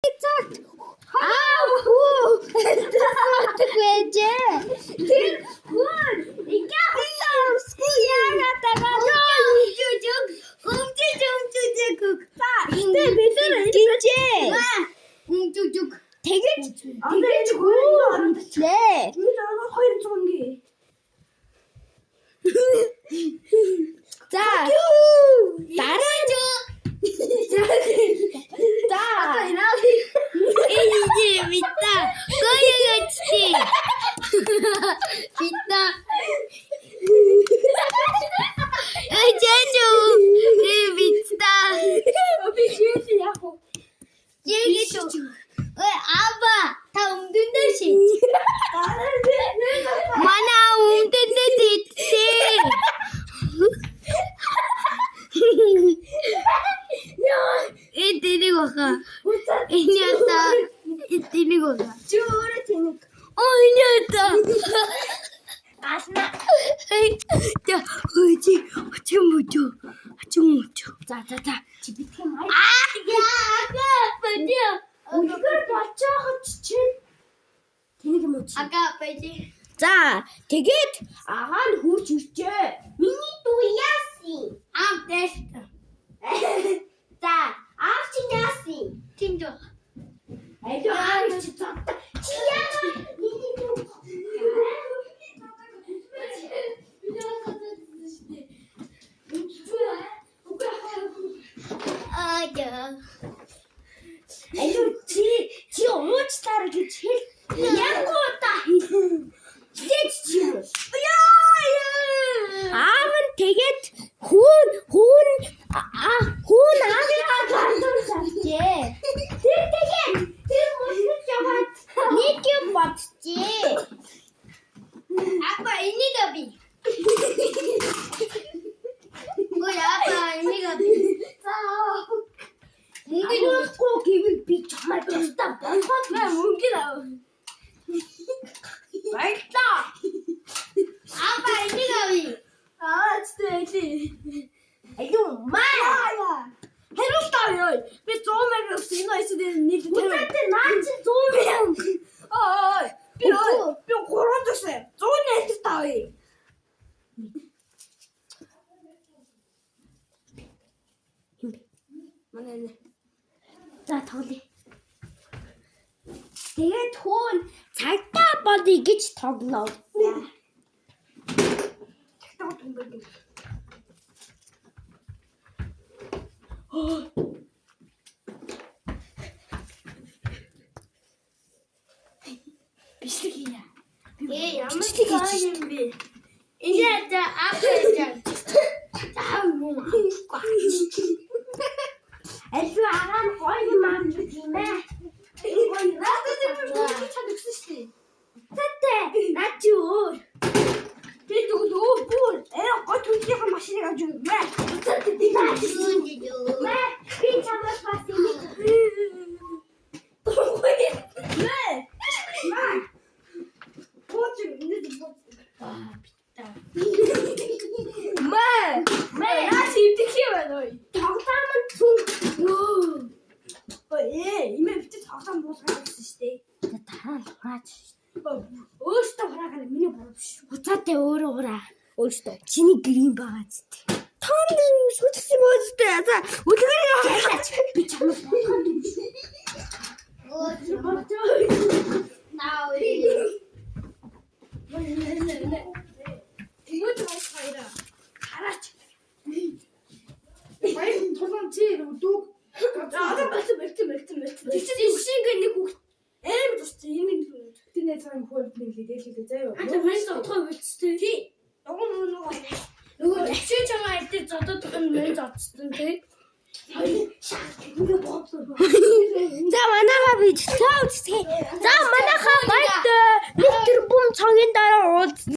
Exakt. Tak będzie. За тэгээд агаа нь хурж ирчээ. Миний дүү яасан? Аав дэш. За аав чи яасан? Тиндо. Айдо аав чи цогт. Чи яасан? Миний дүү. Айдо чи уучлаарай гэж хэл. Янгуудаа аав нь тэгээд хүүн аавыгаа гардаж авчээ. Тэгээд тэр мөсөж яваад нэг юм бодчихээ. Апа энийг аби. Гой апа энийг аби. Мөнгөний гэвэл би чамайг тастаа болгоод мөнгө аваа. Баярлаа. Апа энийг ави. Цэцтэй. Аюу маа. Хэрвээ ёо. Би 100 мянга синоо эсвэл нийт тэр наа чи 100 мянга. Би 3 төсөө 100 нийт тавь. Манай за тоглоё. Тэгээд хөөн цагтаа бодъё гэж тоглоо. Бишлэг хийя. Ямар ч юм бэ? Энд аахаа таав юм. Элүү агаан гоё мам юм бэ? Уцаатай өөрөө ураа. Өөртөө чиний гэрийн байгаа зү. Танд шүтсэн мөстэй. За үлгэр яваач. Би чамд болгоод юм шүү. Наа. Тэгвэл хайра. Хараач. Баяр тулан чи өдөг. Аа бэлтэн. Чи шингээ нэг хүүхд эм тусч юм юм. Тэний цаан хөөд нэг лээдэлээ заяа. Аа баяр тотгоо бэлтстэй. Тий. Нөгөө чи чамаа идэх зодод мэн зодсон тий. За манайхаа бич таа үзтгий. За манайхаа баяр нэг тэрбум цагийн дараа уулз.